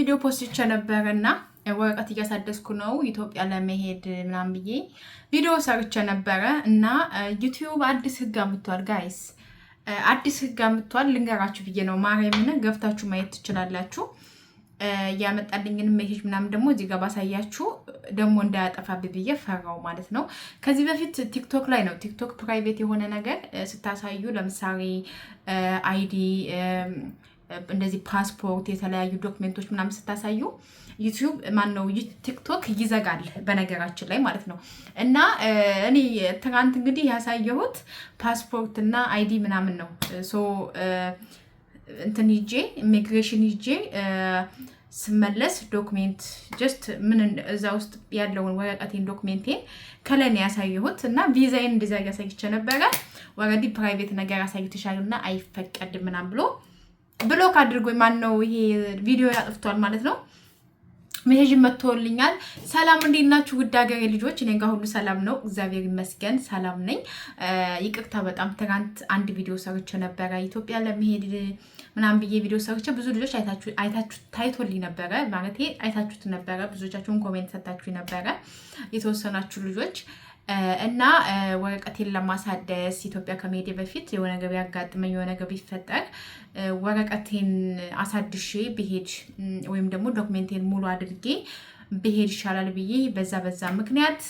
ቪዲዮ ፖስት ነበርና ወረቀት እያሳደስኩ ነው ኢትዮጵያ ለመሄድ ምናምን ብዬ ቪዲዮ ሰርቼ ነበረ እና ዩቲዩብ አዲስ ህግ አምጥቷል ጋይስ አዲስ ህግ አምጥቷል ልንገራችሁ ብዬ ነው ማርያምን ገብታችሁ ማየት ትችላላችሁ ያመጣልኝን ሜሴጅ ምናምን ደግሞ እዚህ ጋር ባሳያችሁ ደግሞ እንዳያጠፋብኝ ብዬ ፈራው ማለት ነው ከዚህ በፊት ቲክቶክ ላይ ነው ቲክቶክ ፕራይቬት የሆነ ነገር ስታሳዩ ለምሳሌ አይዲ እንደዚህ ፓስፖርት የተለያዩ ዶክመንቶች ምናምን ስታሳዩ ዩቲዩብ ማን ነው ቲክቶክ ይዘጋል በነገራችን ላይ ማለት ነው እና እኔ ትናንት እንግዲህ ያሳየሁት ፓስፖርት እና አይዲ ምናምን ነው ሶ እንትን ይጄ ኢሚግሬሽን ይጄ ስመለስ ዶክመንት ጀስት ምን እዛ ውስጥ ያለውን ወረቀቴን ዶክመንቴን ከለኔ ያሳየሁት እና ቪዛዬን እንደዛ ያሳይቼ ነበረ ወረዲ ፕራይቬት ነገር አሳይተሻልና አይፈቀድም ምናምን ብሎክ አድርጎኝ ማን ነው ይሄ ቪዲዮ ያጥፍቷል ማለት ነው ሜሴጅ መጥቶልኛል ሰላም እንዴት ናችሁ ውድ ሀገሬ ልጆች እኔ ጋር ሁሉ ሰላም ነው እግዚአብሔር ይመስገን ሰላም ነኝ ይቅርታ በጣም ትናንት አንድ ቪዲዮ ሰርቼ ነበር ኢትዮጵያ ለመሄድ ምናምን ብዬ ቪዲዮ ሰርቼ ብዙ ልጆች አይታችሁ ታይቶልኝ ነበር ማለት አይታችሁት ነበር ብዙዎቻችሁን ኮሜንት ሰጣችሁ ነበር የተወሰናችሁ ልጆች እና ወረቀቴን ለማሳደስ ኢትዮጵያ ከመሄዴ በፊት የሆነ ነገር ያጋጥመኝ የሆነ ነገር ቢፈጠር ወረቀቴን አሳድሼ ብሄድ ወይም ደግሞ ዶክመንቴን ሙሉ አድርጌ ብሄድ ይሻላል ብዬ በዛ ምክንያት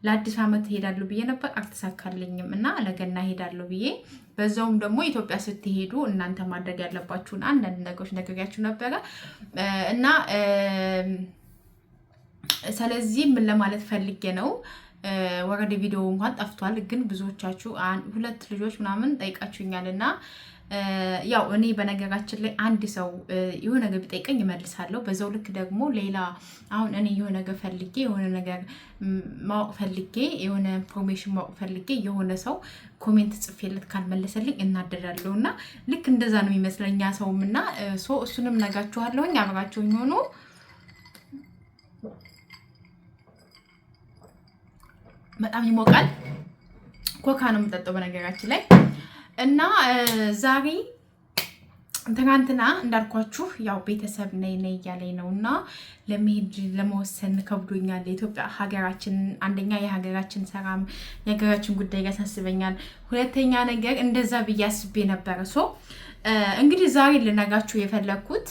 ለአዲስ ዓመት ሄዳለሁ ብዬ ነበር አልተሳካልኝም እና ለገና ሄዳለሁ ብዬ በዛውም ደግሞ ኢትዮጵያ ስትሄዱ እናንተ ማድረግ ያለባችሁን አንዳንድ ነገሮች ነግሬያችሁ ነበር እና ስለዚህ ምን ለማለት ፈልጌ ነው ወረደ ቪዲዮ እንኳን ጠፍቷል ግን ብዙዎቻችሁ ሁለት ልጆች ምናምን ጠይቃችሁኛልና ያው እኔ በነገራችን ላይ አንድ ሰው የሆነ ነገር ቢጠይቀኝ እመልሳለሁ በዛው ልክ ደግሞ ሌላ አሁን እኔ የሆነ ነገር ፈልጌ የሆነ ነገር ማወቅ ፈልጌ የሆነ ኢንፎርሜሽን ማወቅ ፈልጌ የሆነ ሰው ኮሜንት ጽፌለት ካልመለሰልኝ እናደዳለሁና ልክ እንደዛ ነው የሚመስለኛ ሰውምና እሱንም ነጋችኋለሁኝ አብራችሁኝ ሆኖ በጣም ይሞቃል ኮካ ነው የምጠጣው በነገራችን ላይ እና ዛሬ ትናንትና እንዳልኳችሁ ያው ቤተሰብ ነይ ያለኝ ነውና ለመሄድ ለመወሰን ከብዶኛል ኢትዮጵያ ሀገራችን አንደኛ የሀገራችን ሰላም የሀገራችን ጉዳይ ያሳስበኛል ሁለተኛ ነገር እንደዛ ብያስቤ ነበር እንግዲህ ዛሬ ልነጋችሁ የፈለኩት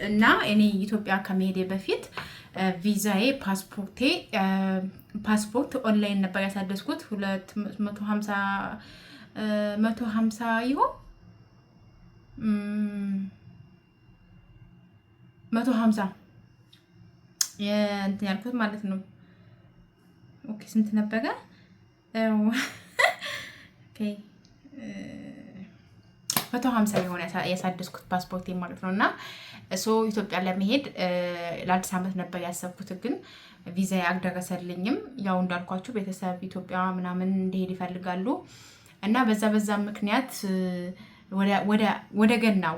እና እኔ ኢትዮጵያ ከመሄዴ በፊት ቪዛዬ ፓስፖርት ኦንላይን ነበር ያሳደስኩት 150 ይሆን 150 እንትን ያልኩት ማለት ነው ኦኬ ስንት ነበረ ኦኬ 150 የሆነ ያሳደስኩት ፓስፖርት ማለት ነውና ኢትዮጵያ ለመሄድ ለአዲስ ዓመት ነበር ያሰብኩት ግን ቪዛ ያልደረሰልኝም ያው እንዳልኳችሁ ቤተሰብ ኢትዮጵያ ምናምን እንደሄድ ይፈልጋሉ እና በዛ ምክንያት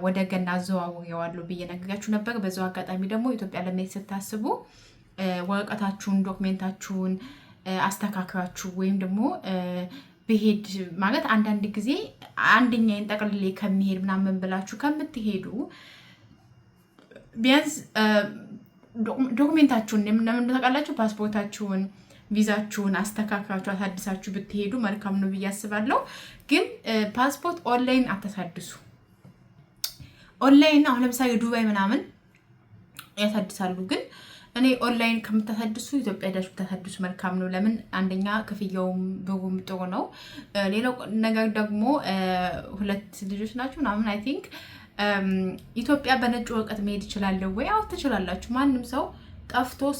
ወደ ገና አዘዋውሬዋለሁ ብዬ ነግሬያችሁ ነበር በዛው አጋጣሚ ደግሞ ኢትዮጵያ ለመሄድ ስታስቡ ወረቀታችሁን ዶክመንታችሁን አስተካክራችሁ ወይም ደግሞ በሄድ ማለት አንዳንድ ጊዜ አንደኛዬን ጠቅልሌ ከመሄድ ምናምን ብላችሁ ከምትሄዱ ቢያንስ ዶክመንታችሁን ለምን ተቃላችሁ ፓስፖርታችሁን ቪዛችሁን አስተካክራችሁ አሳድሳችሁ ብትሄዱ መልካም ነው ብዬ አስባለሁ ግን ፓስፖርት ኦንላይን አታሳድሱ ኦንላይን አሁን ለምሳሌ ዱባይ ምናምን ያሳድሳሉ ግን እኔ ኦንላይን ከምታሳድሱ ኢትዮጵያ ዳሽ ብታሳድሱ መልካም ነው ለምን አንደኛ ክፍያውም ብሩም ጥሩ ነው ሌላው ነገር ደግሞ ሁለት ልጆች ናችሁ ምናምን አይ ቲንክ ኢትዮጵያ በነጭ ወረቀት መሄድ ይችላል ወይ አው ትችላላችሁ ማንንም ሰው ጠፍቶ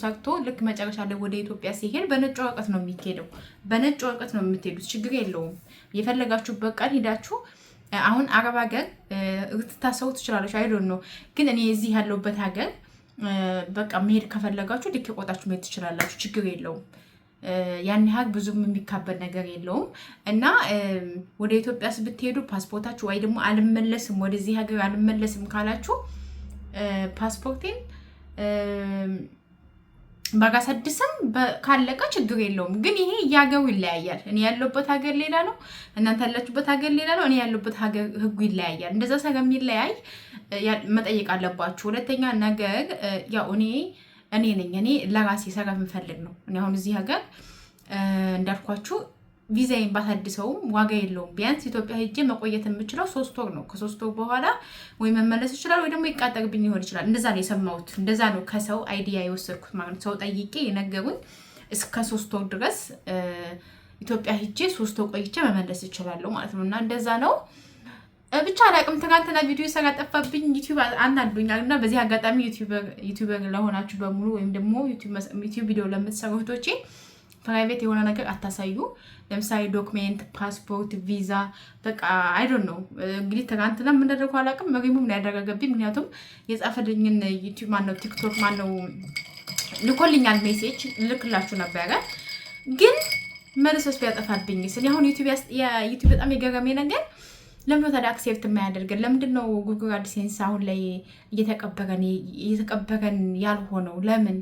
ሰርቶ ልክ መጨረሻ ላይ ወደ ኢትዮጵያ ሲሄድ በነጭ ወረቀት ነው የሚሄደው በነጭ ወረቀት ነው የምትሄዱት ችግር የለውም የፈለጋችሁበት ቀን ሄዳችሁ አሁን አረብ ሀገር ልትታሰሩ ትችላላችሁ አይ ዶንት ኖ ግን እኔ እዚህ ያለሁበት ሀገር በቃ መሄድ ከፈለጋችሁ ልክ ቆጣችሁ መሄድ ትችላላችሁ ችግር የለውም ያን ያህል ብዙም የሚካበድ ነገር የለውም እና ወደ ኢትዮጵያስ ብትሄዱ ፓስፖርታችሁ ወይ ደግሞ አልመለስም ወደዚህ ሀገር አልመለስም ካላችሁ ፓስፖርቴን ባጋሰድስም ካለቀ ችግር የለውም። ግን ይሄ ያገው ይለያያል። እኔ ያለሁበት ሀገር ሌላ ነው፣ እናንተ ያላችሁበት ሀገር ሌላ ነው። እኔ ያለሁበት ሀገር ህጉ ይለያያል። እንደዛ ስለሚለያይ መጠየቅ አለባችሁ። ሁለተኛ ነገር ያው እኔ ለራሴ ሰራ የምፈልግ ነው። እኔ አሁን እዚህ ሀገር እንዳልኳችሁ ቪዛዬን ባሳድሰውም ዋጋ የለውም። ቢያንስ ኢትዮጵያ ሄጄ መቆየት የምችለው 3 ወር ነው። ከ3 ወር በኋላ ወይ መመለስ ይችላል ወይ ደግሞ ይቃጠርብኝ ይሆን ይችላል። እንደዛ ነው የሰማሁት። እንደዛ ነው ከሰው አይዲያ የወሰድኩት ማለት ነው። ሰው ጠይቄ የነገሩኝ እስከ 3 ወር ድረስ ኢትዮጵያ ሄጄ 3 ወር ቆይቼ መመለስ ይችላለሁ ማለት ነው። እና እንደዛ ነው ብቻ አላቅም። ትናንትና ቪዲዮ ሰራ ጠፋብኝ። ዩቲዩብ አናዶኛል። እና በዚህ አጋጣሚ ዩቲዩበር ለሆናችሁ በሙሉ ወይም ደግሞ ዩቲዩብ ቪዲዮ ለምትሰሩ እህቶቼ ፕራይቬት የሆነ ነገር አታሳዩ። ለምሳሌ ዶክሜንት፣ ፓስፖርት፣ ቪዛ በቃ አይ ዶንት ኖ እንግዲህ ትናንትና ምን እንደደረኩ አላውቅም። መሪሙም ነው ያደረገብኝ። ምክንያቱም የጻፈልኝን ዩቲዩብ ማነው ቲክቶክ ማነው ልኮልኛል ሜሴጅ ልክላችሁ ነበረ ግን መልሶስ ቢያጠፋብኝ ስለ አሁን ዩቲዩብ በጣም የገረመኝ ነገር ለምን ታዲያ አክሴፕት የማያደርገን ለምንድን ነው? ጉግል አድሴንስ አሁን ላይ እየተቀበረን ያልሆነው ለምን?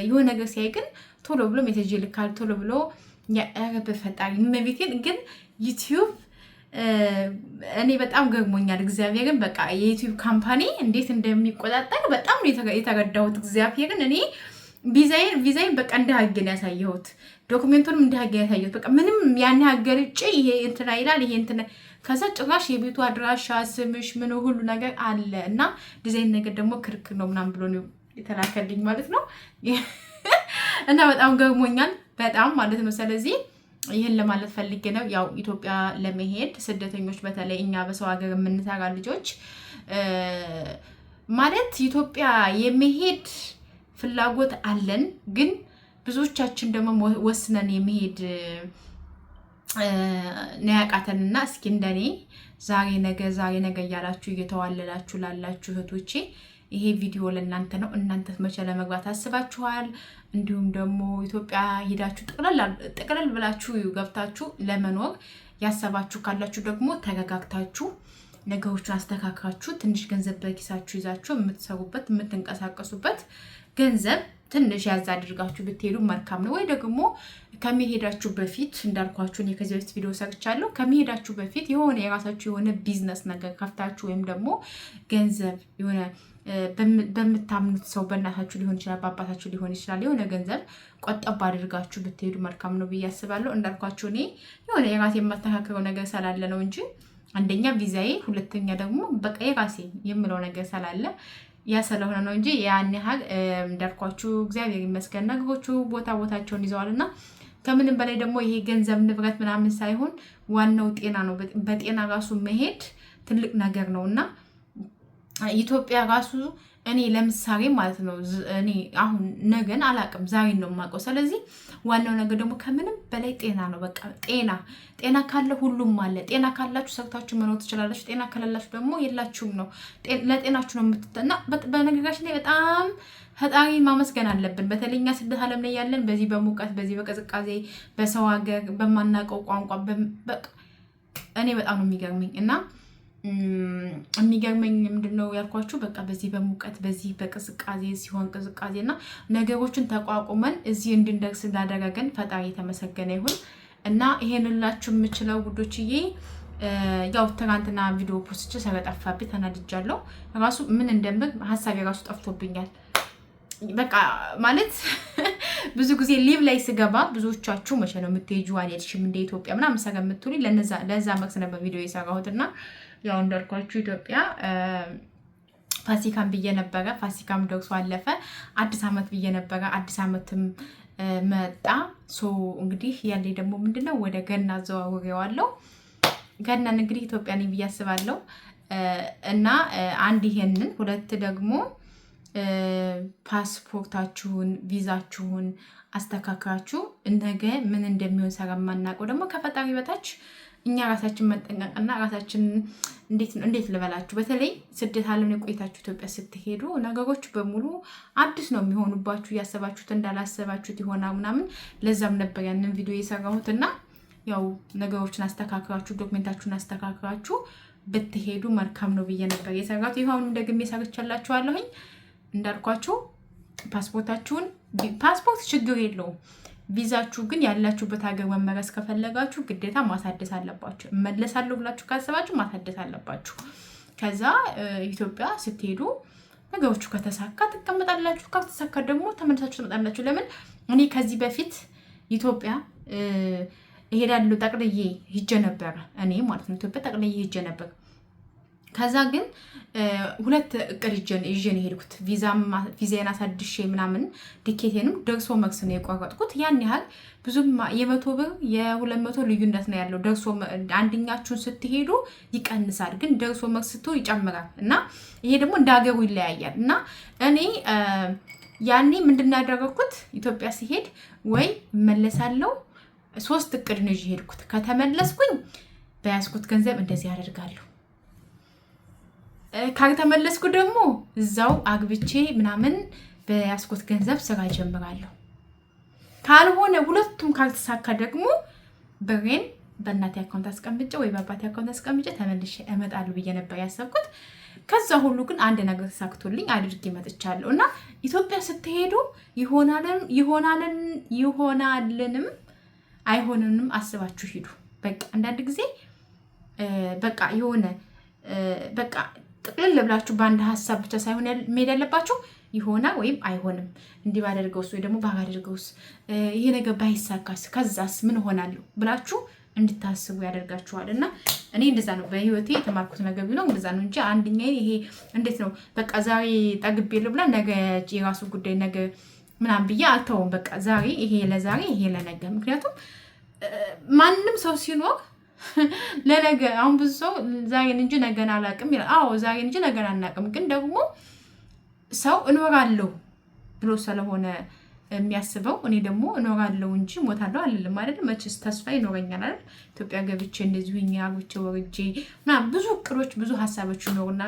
የሆነ ነገር ሲያይ ግን ቶሎ ብሎ ሜሴጅ ይልካል። ቶሎ ብሎ ያረበ ፈጣሪ መቤቴን ግን ዩቲዩብ እኔ በጣም ገርሞኛል። እግዚአብሔርን በቃ የዩቲዩብ ካምፓኒ እንዴት እንደሚቆጣጠር በጣም የተረዳሁት። እግዚአብሔርን እኔ ቪዛዬን በቃ እንዳገን ያሳየሁት ዶክመንቱንም እንዳገን ያሳየሁት በቃ ምንም ያን ሀገር እጪ ይሄ እንትና ይላል ይሄ እንትና ከዛ ጭራሽ የቤቱ አድራሻ ስምሽ ምን ሁሉ ነገር አለ እና ዲዛይን ነገር ደግሞ ክርክር ነው ምናምን ብሎ ነው የተላከልኝ ማለት ነው። እና በጣም ገርሞኛል በጣም ማለት ነው። ስለዚህ ይህን ለማለት ፈልጌ ነው። ያው ኢትዮጵያ ለመሄድ ስደተኞች በተለይ እኛ በሰው ሀገር የምንሰራ ልጆች ማለት ኢትዮጵያ የመሄድ ፍላጎት አለን። ግን ብዙዎቻችን ደግሞ ወስነን የመሄድ ነያቃተንና እስኪ እንደኔ ዛሬ ነገ እያላችሁ እየተዋለላችሁ ላላችሁ እህቶቼ ይሄ ቪዲዮ ለእናንተ ነው። እናንተ መቼ ለመግባት አስባችኋል? እንዲሁም ደግሞ ኢትዮጵያ ሄዳችሁ ጥቅልል ብላችሁ ገብታችሁ ለመኖር ያሰባችሁ ካላችሁ ደግሞ ተረጋግታችሁ ነገሮችን አስተካክላችሁ ትንሽ ገንዘብ በኪሳችሁ ይዛችሁ የምትሰሩበት የምትንቀሳቀሱበት ገንዘብ ትንሽ ያዝ አድርጋችሁ ብትሄዱ መልካም ነው። ወይ ደግሞ ከመሄዳችሁ በፊት እንዳልኳችሁ እኔ ከዚህ በፊት ቪዲዮ ሰርቻለሁ። ከመሄዳችሁ በፊት የሆነ የራሳችሁ የሆነ ቢዝነስ ነገር ከፍታችሁ ወይም ደግሞ ገንዘብ የሆነ በምታምኑት ሰው በእናታችሁ ሊሆን ይችላል፣ በአባታችሁ ሊሆን ይችላል። የሆነ ገንዘብ ቆጠብ አድርጋችሁ ብትሄዱ መልካም ነው ብዬ አስባለሁ። እንዳልኳችሁ እኔ የሆነ የራሴ የማስተካከለው ነገር ስላለ ነው እንጂ አንደኛ ቪዛዬ፣ ሁለተኛ ደግሞ በቃ የራሴ የምለው ነገር ስላለ ያ ስለሆነ ነው እንጂ ያን ያህል እንዳልኳችሁ እግዚአብሔር ይመስገን ነገሮቹ ቦታቸውን ይዘዋልና ከምንም በላይ ደግሞ ይሄ ገንዘብ ንብረት ምናምን ሳይሆን ዋናው ጤና ነው። በጤና ራሱ መሄድ ትልቅ ነገር ነውና ኢትዮጵያ ራሱ እኔ ለምሳሌ ማለት ነው እኔ አሁን ነገን አላቅም ዛሬን ነው የማውቀው። ስለዚህ ዋናው ነገር ደግሞ ከምንም በላይ ጤና ነው። በቃ ጤና ካለ ሁሉም አለ። ጤና ካላችሁ ሰርታችሁ መኖር ትችላላችሁ። ጤና ከሌላችሁ ደግሞ የላችሁም ነው። ለጤናችሁ ነው የምትተና። በነገራችን ላይ በጣም ፈጣሪ ማመስገን አለብን። በተለይ እኛ ስደት ዓለም ላይ ያለን በዚህ በሙቀት በዚህ በቅዝቃዜ በሰው ሀገር በማናውቀው ቋንቋ በቃ እኔ በጣም ነው የሚገርመኝ እና የሚገርመኝ ምንድነው ያልኳችሁ በቃ በዚህ በሙቀት በዚህ በቅዝቃዜ ሲሆን ቅዝቃዜ እና ነገሮችን ተቋቁመን እዚህ እንድንደርስ እንዳደረገን ፈጣሪ የተመሰገነ ይሁን እና ይሄንላችሁ የምችለው ጉዶችዬ ያው ትናንትና ቪዲዮ ፖስት ስለጠፋብኝ ተናድጃለሁ። ራሱ ምን እንደምር ሀሳቤ ራሱ ጠፍቶብኛል። በቃ ማለት ብዙ ጊዜ ሊቭ ላይ ስገባ ብዙዎቻችሁ መቼ ነው የምትሄጂው አልሄድሽም እንደ ኢትዮጵያ ምናምን ሰገምቱልኝ ለዛ መክስ ነበር ቪዲዮ የሰራሁትና ያው እንዳልኳችሁ ኢትዮጵያ ፋሲካም ብዬ ነበረ። ፋሲካም ደርሶ አለፈ። አዲስ አመት ብዬ ነበረ። አዲስ አመትም መጣ። ሶ እንግዲህ ያለኝ ደግሞ ምንድነው ወደ ገና አዘዋውሬዋለሁ። ገናን እንግዲህ ኢትዮጵያ ነኝ ብዬ አስባለሁ እና አንድ ይሄንን ሁለት ደግሞ ፓስፖርታችሁን ቪዛችሁን አስተካክላችሁ ነገ ምን እንደሚሆን ሰረማናቀው ደግሞ ከፈጣሪ በታች እኛ ራሳችን መጠንቀቅና ራሳችን እንዴት ልበላችሁ በተለይ ስደት ዓለም ላይ ቆይታችሁ ኢትዮጵያ ስትሄዱ ነገሮች በሙሉ አዲስ ነው የሚሆኑባችሁ። ያሰባችሁት እንዳላሰባችሁት ይሆናል ምናምን። ለዛም ነበር ያንን ቪዲዮ የሰራሁትና ያው ነገሮችን አስተካክላችሁ ዶክመንታችሁን አስተካክላችሁ ብትሄዱ መልካም ነው ብዬ ነበር የሰራሁት። ይሄው ደግሜ ሰርቻላችኋለሁኝ። እንዳልኳችሁ ፓስፖርታችሁን ፓስፖርት ችግር የለውም። ቪዛችሁ ግን ያላችሁበት ሀገር መመለስ ከፈለጋችሁ ግዴታ ማሳደስ አለባችሁ። እመለሳለሁ ብላችሁ ካሰባችሁ ማሳደስ አለባችሁ። ከዛ ኢትዮጵያ ስትሄዱ ነገሮቹ ከተሳካ ትቀመጣላችሁ፣ ካልተሳካ ደግሞ ተመልሳችሁ ትመጣላችሁ። ለምን እኔ ከዚህ በፊት ኢትዮጵያ እሄዳለሁ ጠቅልዬ ሂጄ ነበር፣ እኔ ማለት ነው ኢትዮጵያ ጠቅልዬ ሂጄ ነበር። ከዛ ግን ሁለት እቅድ ይዤ ነው የሄድኩት። ቪዛዬን አሳድሼ ምናምን ቲኬቴንም ደርሶ መልስ ነው የቆረጥኩት። ያን ያህል ብዙም የ100 ብር የ200 ልዩነት ነው ያለው። ደርሶ አንደኛችሁን ስትሄዱ ይቀንሳል፣ ግን ደርሶ መልስ ስትሆን ይጨምራል። እና ይሄ ደግሞ እንደ ሀገሩ ይለያያል። እና እኔ ያኔ ምንድን ነው ያደረኩት? ኢትዮጵያ ሲሄድ ወይ እመለሳለሁ፣ 3 እቅድ ነው ይዤ ሄድኩት። ከተመለስኩኝ በያዝኩት ገንዘብ እንደዚህ አደርጋለሁ፣ ካልተመለስኩ ደግሞ እዛው አግብቼ ምናምን በያዝኩት ገንዘብ ስራ ጀምራለሁ። ካልሆነ ሁለቱም ካልተሳካ ደግሞ ብሬን በእናቴ አካውንት አስቀምጬ ወይ በአባቴ አካውንት አስቀምጬ ተመልሼ እመጣለሁ ብዬ ነበር ያሰብኩት። ከዛ ሁሉ ግን አንድ ነገር ተሳክቶልኝ አድርጌ መጥቻለሁ። እና ኢትዮጵያ ስትሄዱ ይሆናልንም አይሆንንም አስባችሁ ሂዱ። በቃ አንዳንድ ጊዜ በቃ የሆነ በቃ ጥቅልል ብላችሁ በአንድ ሀሳብ ብቻ ሳይሆን መሄድ ያለባችሁ ይሆናል ወይም አይሆንም፣ እንዲህ ባደርገውስ ወይ ደግሞ ባደርገውስ፣ ይሄ ነገር ባይሳካስ፣ ከዛስ ምን ሆናለሁ ብላችሁ እንድታስቡ ያደርጋችኋል። እና እኔ እንደዛ ነው በህይወቴ የተማርኩት ነገር ቢኖር እንደዛ ነው እንጂ አንደኛ ይሄ እንዴት ነው በቃ ዛሬ ጠግቤ ልብላ ነገ የራሱ ጉዳይ ነገ ምናምን ብዬ አልተውም። በቃ ዛሬ ይሄ ለዛሬ ይሄ ለነገ። ምክንያቱም ማንም ሰው ሲኖር ለነገ አሁን ብዙ ሰው ዛሬን እንጂ ነገን አላውቅም ይላል። አዎ ዛሬን እንጂ ነገን አናውቅም። ግን ደግሞ ሰው እኖራለሁ ብሎ ስለሆነ የሚያስበው እኔ ደግሞ እኖራለሁ እንጂ ሞታለሁ አልልም አይደል? መቼስ ተስፋ ይኖረኛል አይደል? ኢትዮጵያ ገብቼ እንደዚሁ አግብቼ ወርጄ ምናምን ብዙ እቅዶች ብዙ ሀሳቦች ይኖሩና